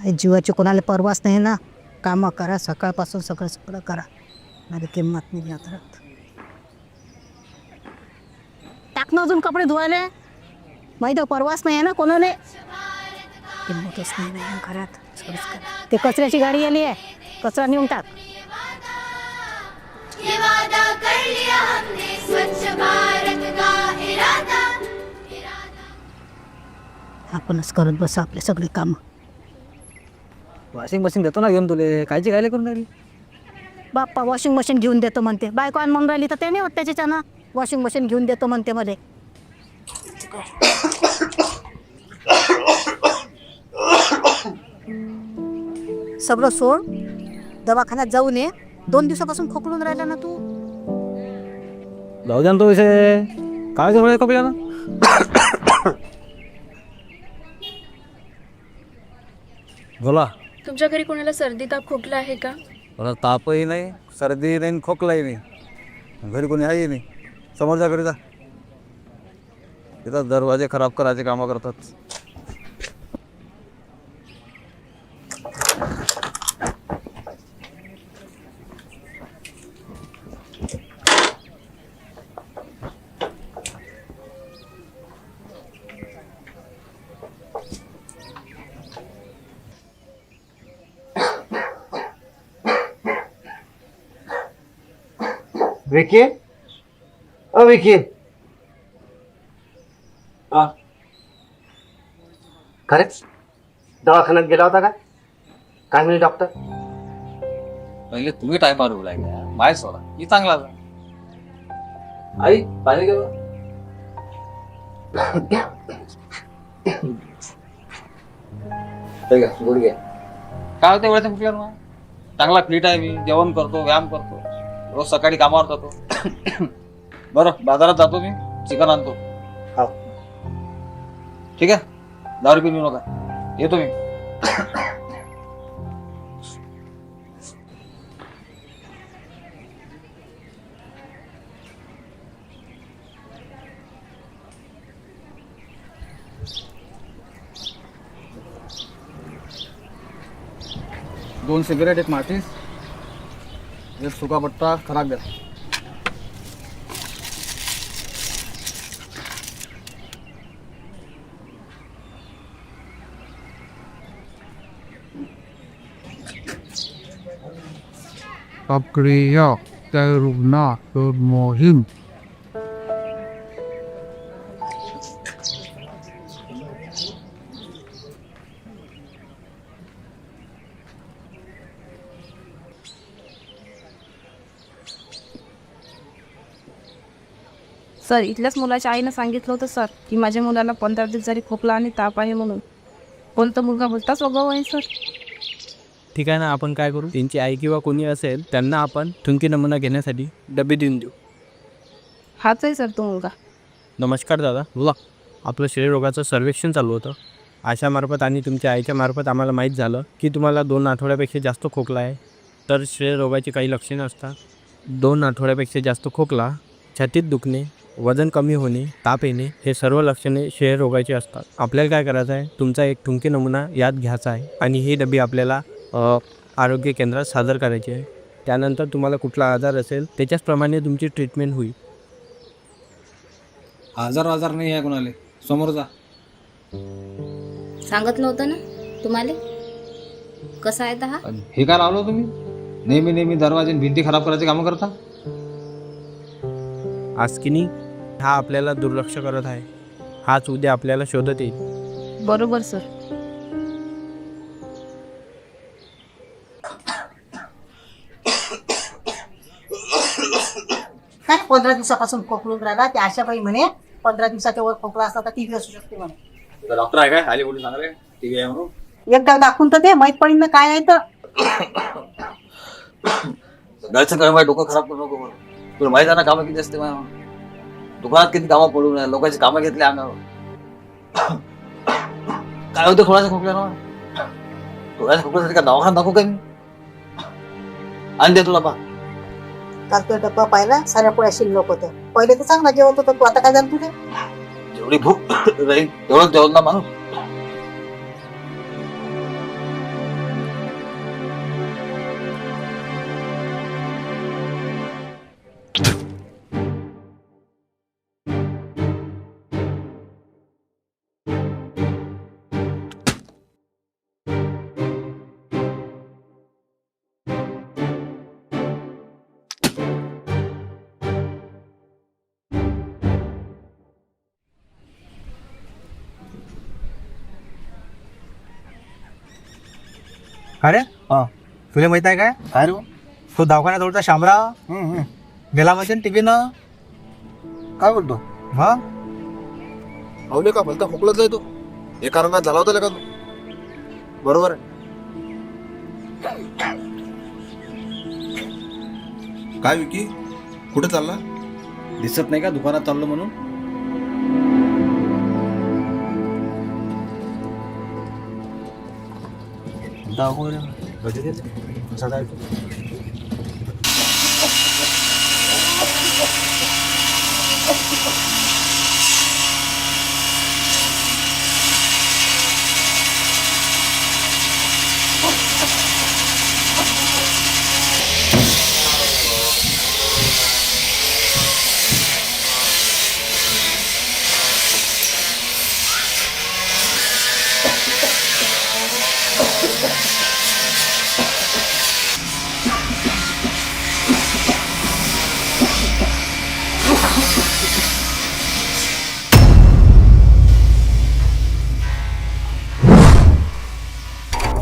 जीवाची कोणाला परवाच नाही ना. कामं करा, सकाळपासून सगळं सगळं करा, माझी किंमत नाही आता. टाकणं अजून कपडे धुवायला माहिती परवाच नाही आहे ना कोणाला. किंमतच नाही ना घरात. ते कचऱ्याची गाडी आली आहे, कचरा नेऊन टाक. ये वादा कर लिया हमने स्वच्छ भारत का इरादा. आपणच करत बस आपले सगळे काम. वॉशिंग मशीन देतो ना घेऊन, तुले कायची काय करून राहिली? बाप्पा वॉशिंग मशीन घेऊन देतो म्हणते, बायको आणि म्हणून राहिली तर त्याने होत त्याच्यानं. वॉशिंग मशीन घेऊन देतो म्हणते मध्ये. सगळं सोड, दवाखान्यात जाऊन ये. 2 दिवसापासून खोकलून राहिला ना तू. जाऊ द्या ना तो विषय. काय करू कपिला ना? बोला. तुमच्या घरी कोणाला सर्दी ताप खोकला आहे का? मला तापही नाही, सर्दी नाही, खोकलाही नाही. घरी कोणी आहे नाही. समोरच्या घरी जा, तिथं दरवाजे खराब करायचे कामं करतात. विकी, ओ विकी. खरेच दवाखान्यात गेला होता का? काय म्हणे डॉक्टर? पहिले तुम्ही टायमावर बोलाय का? माय सोडा ही चांगला. आई पाणी घेऊ. गुड घे. काय होतं एवढ्या कुठल्या मग? चांगला फिट आहे मी, जेवण करतो, व्यायाम करतो, रोज सकाळी कामावर जातो. बरं बाजारात जातो मी, चिकन आणतो. हो. ठीक आहे, 10 रुपये नेऊ नका, येतो मी. दोन सिगरेट, एक माचीस, एक सुका पट्टा खराब द्या. सक्रिय तरुण मोहीम. सर, इथल्याच मुलाच्या आईनं सांगितलं होतं सर की माझ्या मुलाला 15 दिवस जरी खोकला आणि ताप आहे म्हणून. कोणता मुलगा बोलताच वगव आहे सर. ठीक आहे ना, आपण काय करू, त्यांची आई किंवा कोणी असेल त्यांना आपण थुंकी नमुना घेण्यासाठी डबे देऊन देऊ. हाच आहे सर तो मुलगा. नमस्कार दादा, बोला. आपलं क्षयरोगाचं सर्वेक्षण चालू होतं. आशामार्फत आणि तुमच्या आईच्या मार्फत आम्हाला माहीत झालं की तुम्हाला 2 आठवड्यापेक्षा जास्त खोकला आहे. तर क्षयरोगाची काही लक्षणं असतात. 2 आठवड्यापेक्षा जास्त खोकला, छातीत दुखणे, वजन कमी होणे, ताप येणे, हे सर्व लक्षणे क्षयरोगाची असतात. आपल्याला काय करायचं आहे, तुमचा एक थुंकी नमुना यात घ्यायचा आहे आणि ही डबी आपल्याला आरोग्य केंद्रात सादर करायची आहे. त्यानंतर तुम्हाला कुठला आजार असेल त्याच्याचप्रमाणे तुमची ट्रीटमेंट होईल. आजार नाही आहे कोणाला, समोर जा. सांगितलं होतं ना तुम्हाला. कसं आहे हा? हे काय लावलं तुम्ही? नेहमी दरवाजे भिंती खराब करायचे कामं करता. आज की नाही, हा आपल्याला दुर्लक्ष करत आहे. हाच उद्या आपल्याला शोधत येईल. बरोबर सर. काय 15 दिवसापासून खोकलून राहिला. त्या आशाबाई म्हणे 15 दिवसाच्या वर खोकला असला तर टीव्ही असू शकते म्हणे. डॉक्टर आहे काय? आली बोलून सांगले टीव्ही आहे म्हणून. एकदा दाखवून तर ते माहित पडेल ना काय आहे तर. सगळ्याचं काय माझं डोकं खराब करू नको बरं. तुला माहिती आहे ना कामं किती असते माझ्या. दुकानात किती कामं पडून आहे, लोकांची कामं घेतली अंगावर. काय होतं थोड्याच्या खोकल्यानं? थोड्याच्या खोकल्यासाठी का दवाखाना दाखवू काय मी? आणि दे तुला पा. काल तो डब्बा पाहिला, साऱ्या पोळ्या शिल्लक होत्या. पहिले तर चांगला जेवत होता तू, आता काय झालं तुझे? जेवढी भूक राहील तेवढंच जेवण ना माणूस. अरे तुला माहित आहे काय काय रे तो दवाखान्याजवळचा शामराव गेला म्हणजे टीव्हीनं. काय बोलतो मग अवले का भलता खोकलत जाय तो एका रंगात झाला होता का तू बरोबर आहे. काय विकी कुठे चालला? दिसत नाही का दुकानात चाललो म्हणून?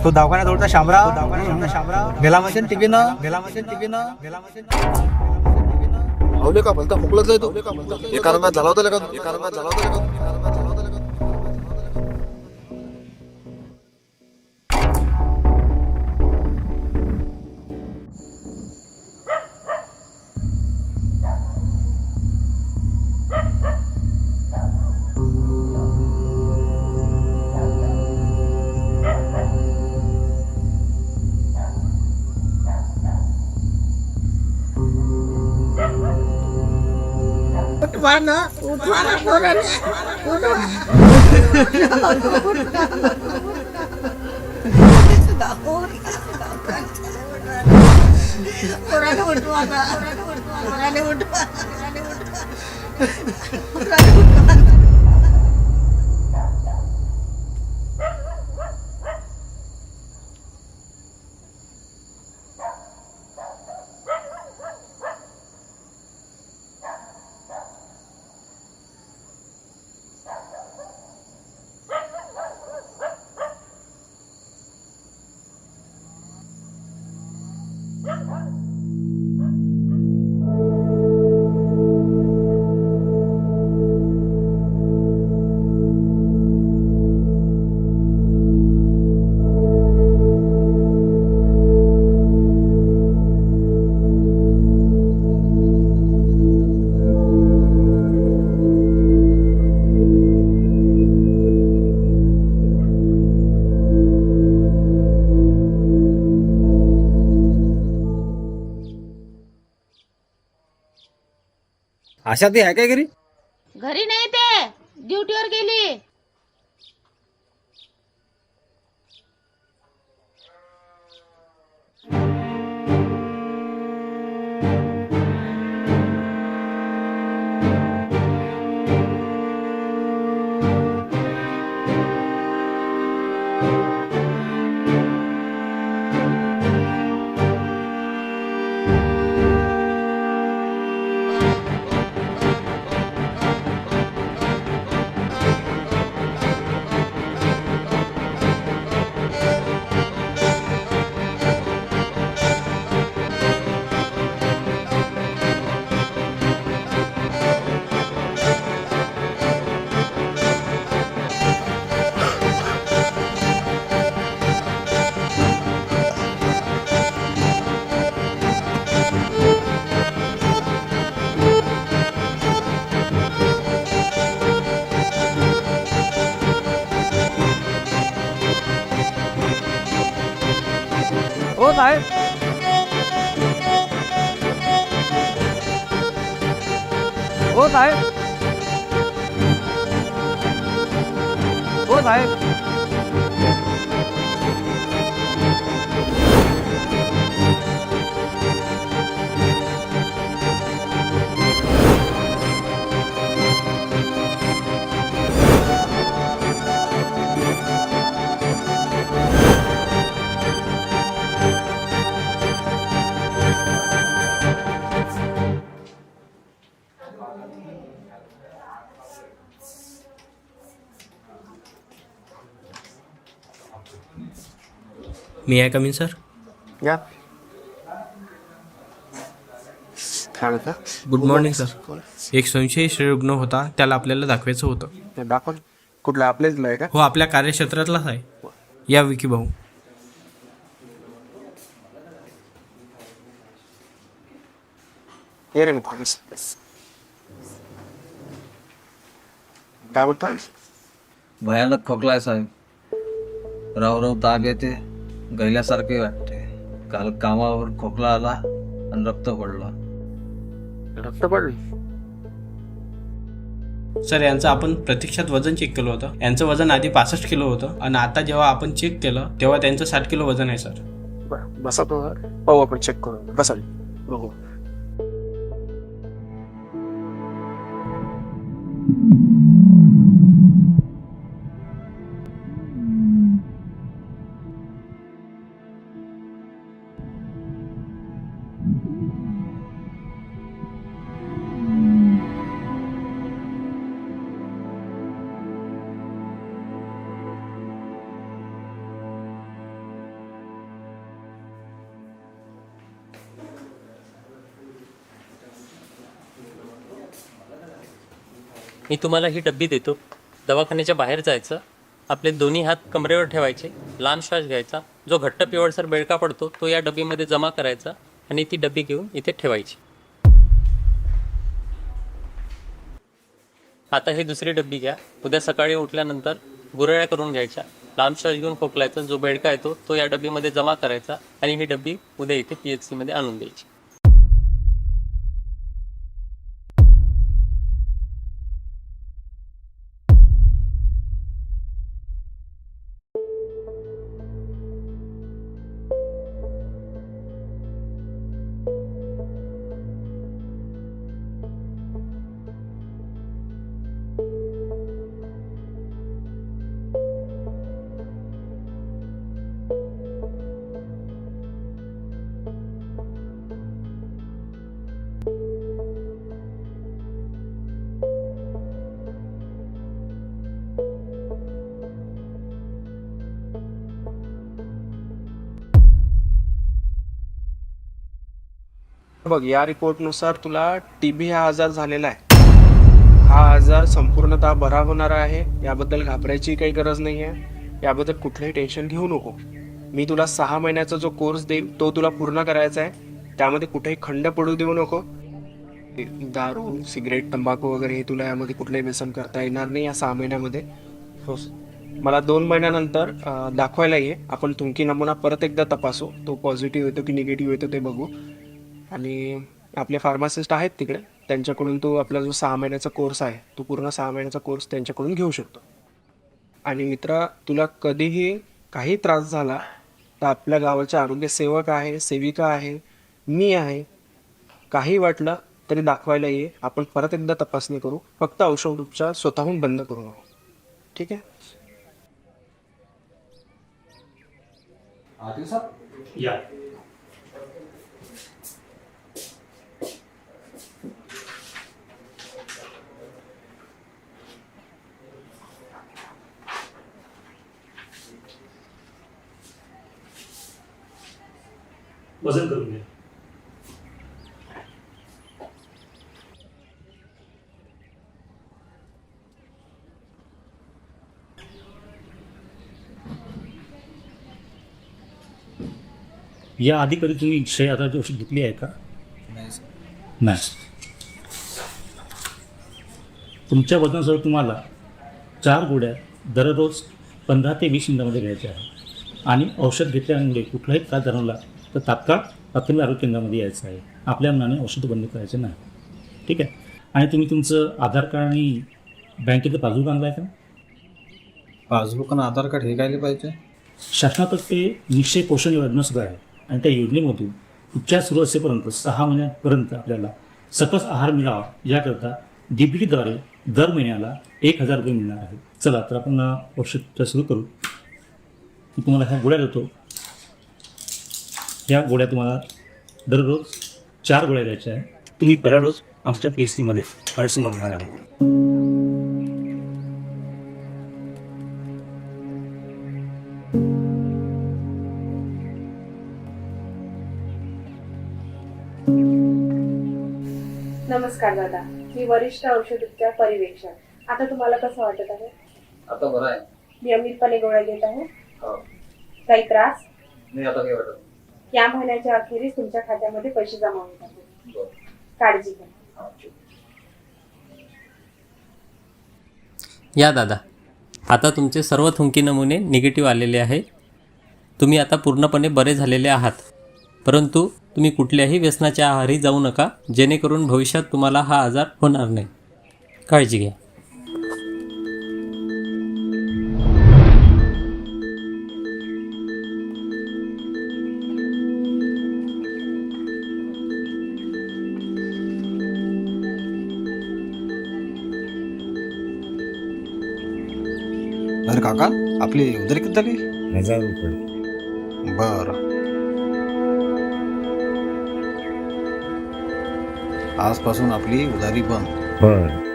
तो दवाखान्याजवळचा शामराव गेला म्हणजे टीव्हीनं. अवले का भलता खोकलत जाय तो एका रंगात झाला होता का तू एका रंगात झाला होता का एका रंगात झाला होता का? आशा ती आहे काय घरी? घरी नाही ते ड्युटीवर गेली. हो साहेब. हो साहेब. हो साहेब. मी आहे कमीन सर. या. काय म्हणता? Good morning sir. एक संशयी श्रेयरुग्ण होता, त्याला आपल्याला दाखवायचं होतं. ते दाखव. कुठलं आपल्याच आहे का? हो, आपल्या कार्यक्षेत्रातलाच आहे. या विकी भाऊ. ये रे मित्र. काय बोलता? भयानक खोकला आहे साहेब. राव ताप येते, गैल्यासारखे वाटते. काल कामावर खोकला आला आणि रक्त पडलं. रक्त पडलं? सर, यांचं आपण प्रत्यक्षात वजन चेक केलं होतं. यांचं वजन आधी 65 किलो होतं आणि आता जेव्हा आपण चेक केलं तेव्हा त्यांचं 60 किलो वजन आहे सर. बरं, बसा तो. पाहू आपण, चेक करू. बसा बघू. मी तुम्हाला ही डब्बी देतो. दवाखान्याच्या बाहेर जायचं, आपले दोन्ही हात कमरेवर ठेवायचे, लहान श्वास घ्यायचा, जो घट्ट पिवळसर बेडका पडतो तो या डब्बीमध्ये जमा करायचा आणि ती डब्बी घेऊन इथे ठेवायची. आता ही दुसरी डब्बी घ्या. उद्या सकाळी उठल्यानंतर गुरळ्या करून घ्यायच्या, लांब श्वास घेऊन खोकलायचा, जो बेडका येतो तो या डब्बीमध्ये जमा करायचा आणि ही डब्बी उद्या इथे PHC मध्ये आणून द्यायची. बघ, या रिपोर्टनुसार तुला TB हा आजार झालेला आहे. हा आजार संपूर्णतः बरा होणार आहे. याबद्दल घाबरायची काही गरज नाही आहे. याबद्दल कुठलंही टेन्शन घेऊ नको. मी तुला 6 महिन्याचा जो कोर्स देईल तो तुला पूर्ण करायचा आहे. त्यामध्ये कुठेही खंड पडू देऊ नको. दारू, सिगरेट, तंबाखू वगैरे हे तुला यामध्ये कुठलंही व्यसन करता येणार नाही या 6 महिन्यामध्ये. मला 2 महिन्यानंतर दाखवायला ये. आपण तुमची नमुना परत एकदा तपासू. तो पॉझिटिव्ह येतो की निगेटिव्ह येतो ते बघू. आणि आपले फार्मासिस्ट आहेत तिकडे, त्यांच्याकडून तू आपला जो 6 महिन्याचा कोर्स आहे तो पूर्ण 6 महिन्याचा कोर्स त्यांच्याकडून घेऊ शकतो. आणि मित्रा, तुला कधीही काही त्रास झाला तर आपल्या गावाचे आरोग्य सेवक आहे, सेविका आहे, मी आहे. काही वाटलं तरी दाखवायला ये. आपण परत एकदा तपासणी करू. फक्त औषध उपचार स्वतःहून बंद करू नको. ठीक आहे? या. वजन करून घ्या. या आधी कधी तुम्ही क्षयआजाराची औषध घेतली आहे का? नाही. तुमच्या वजनासह तुम्हाला 4 गोळ्या दररोज 15 ते 20 मिनिटांमध्ये घ्यायच्या आहे. आणि औषध घेतल्यामुळे कुठलाही त्रास जाणवला तर तात्काळ प्राथमिक आरोग्य केंद्रामध्ये यायचं आहे. आपल्या मनाने औषध बंद करायचं नाही. ठीक आहे? आणि तुम्ही तुमचं आधार कार्ड आणि बँकेचं पासबुक आणलं आहे का? पासबुक आणि आधार कार्ड हे काय पाहिजे? शासनातर्फे निश्चय पोषण योजना सुद्धा आहे. आणि त्या योजनेमधून उपचार सुरू असेपर्यंत 6 महिन्यापर्यंत आपल्याला सकस आहार मिळावा याकरता DBTद्वारे दर महिन्याला 1000 रुपये मिळणार आहे. चला तर आपण औषध सुरू करू. मी तुम्हाला ह्या गोळ्या देतो. ह्या गोळ्या तुम्हाला दररोज 4 गोळ्या द्यायच्या आहे. तुम्ही पहिला रोज आमच्या PHC मध्ये मेडिसिन बघणार आहे. नमस्कार दादा, मी वरिष्ठ औषध उपचार परिवेक्षक. आता तुम्हाला कसं वाटत आहे? आता बरं आहे. नियमितपणे गोळ्या घेत आहे? हो. काही त्रास? नाही, आता काही वाटत नाही. या महिन्याच्या अखेरीस तुमच्या खात्यामध्ये पैसे जमा होत आहेत. बरं. काळजी घ्या. हा, ठीक. या दादा, आता तुमचे सर्व थुंकी नमुने निगेटिव्ह आलेले आहे. तुम्ही आता पूर्णपणे बरे झालेले आहात. परंतु तुम्ही कुठल्याही व्यसनाच्या आहारी जाऊ नका, जेणेकरून भविष्यात तुम्हाला हा आजार होणार नाही. काळजी घ्या. अरे काका, आपली उधारी किती झाली? 1000 रुपये. बरं, आजपासून आपली उधारी बंद. बरं.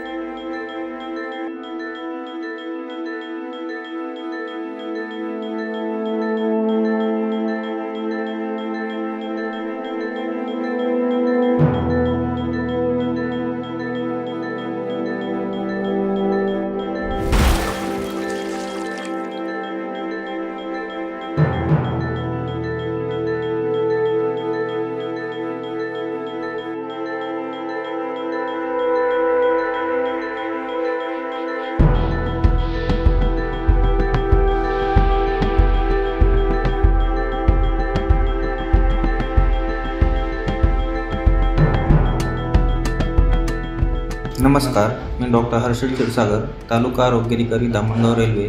नमस्कार, मी डॉक्टर हर्षल क्षीरसागर, तालुका आरोग्य अधिकारी दामणगाव रेल्वे.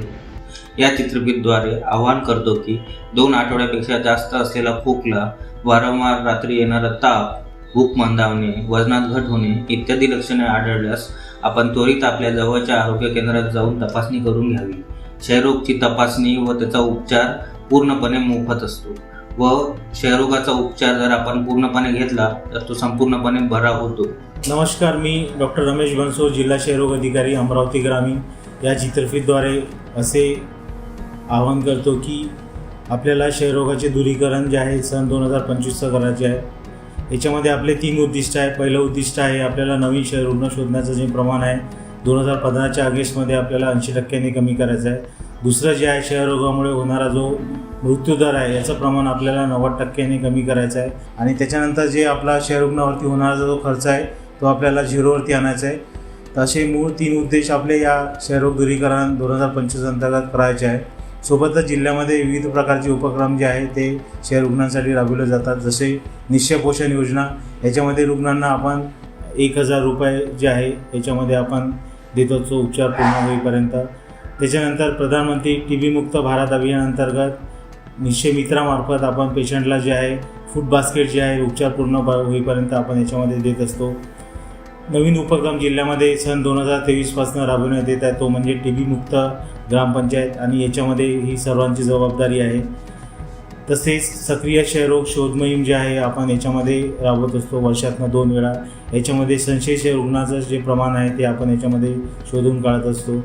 या चित्रफितद्वारे आवाहन करतो की 2 आठवड्यापेक्षा जास्त असलेला खोकला, वारंवार रात्री येणारा ताप, भूक मंदावणे, वजनात घट होणे इत्यादी लक्षणे आढळल्यास आपण त्वरित आपल्या जवळच्या आरोग्य केंद्रात जाऊन तपासणी करून घ्यावी. क्षयरोगची तपासणी व त्याचा उपचार पूर्णपणे मोफत असतो व क्षयरोगाचा उपचार जर आपण पूर्णपणे घेतला तर तो संपूर्णपणे बरा होतो. नमस्कार, मी डॉक्टर रमेश बनसोड, जिल्हा क्षयरोग अधिकारी, अमरावती ग्रामीण. या चित्रफितद्वारे असे आवाहन करतो की आपल्याला क्षयरोगाचे दूरीकरण जे आहे सन 2025चं करायचे आहे. याच्यामध्ये आपले 3 उद्दिष्ट आहे. पहिलं उद्दिष्ट आहे आपल्याला नवीन क्षयरुग्ण शोधण्याचं जे प्रमाण आहे 2015च्या ऑगस्टमध्ये आपल्याला 80% कमी करायचं आहे. दुसरं जे आहे क्षयरोगामुळे होणारा जो मृत्यूदर आहे याचं प्रमाण आपल्याला 90% कमी करायचं आहे. आणि त्याच्यानंतर जे आपला क्षयरुग्णावरती होणारा जो खर्च आहे तो आपल्याला 0वरती आणायचा आहे. तर असे मूळ 3 उद्देश आपले या क्षयरोग दूरीकरण 2025 अंतर्गत करायचे आहे. सोबतच जिल्ह्यामध्ये विविध प्रकारचे उपक्रम जे आहे ते क्षयरुग्णांसाठी राबवले जातात. जसे निश्चय पोषण योजना, याच्यामध्ये रुग्णांना आपण 1000 रुपये जे आहे याच्यामध्ये आपण देतो तो उपचार पूर्ण होईपर्यंत. त्याच्यानंतर प्रधानमंत्री TB मुक्त भारत अभियान अंतर्गत निश्चय मित्रामार्फत आपण पेशंटला जे आहे फूड बास्केट जे आहे उपचार पूर्ण होईपर्यंत आपण याच्यामध्ये देत असतो. नवीन उपक्रम जिल्ह्यामध्ये सन 2023पासून राबवण्यात येत आहे, तो म्हणजे TB मुक्त ग्रामपंचायत, आणि याच्यामध्ये ही सर्वांची जबाबदारी आहे. तसेच सक्रिय क्षयरोग शोध मोहीम जे आहे आपण याच्यामध्ये राबवत असतो वर्षातनं 2 वेळा. याच्यामध्ये संशयित रुग्णाचं जे प्रमाण आहे ते आपण याच्यामध्ये शोधून काढत असतो.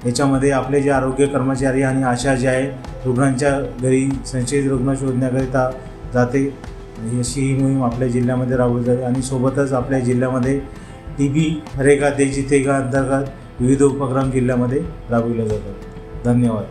याच्यामध्ये आपले जे आरोग्य कर्मचारी आणि आशा जे आहे रुग्णांच्या घरी संशयित रुग्ण शोधण्याकरिता जाते. अशी ही मोहीम आपल्या जिल्ह्यामध्ये राबवली जाते. आणि सोबतच आपल्या जिल्ह्यामध्ये TB हरेका दे जितेगा अंतर्गत विविध उपक्रम जिल्ह्यामध्ये राबवले जातात. धन्यवाद.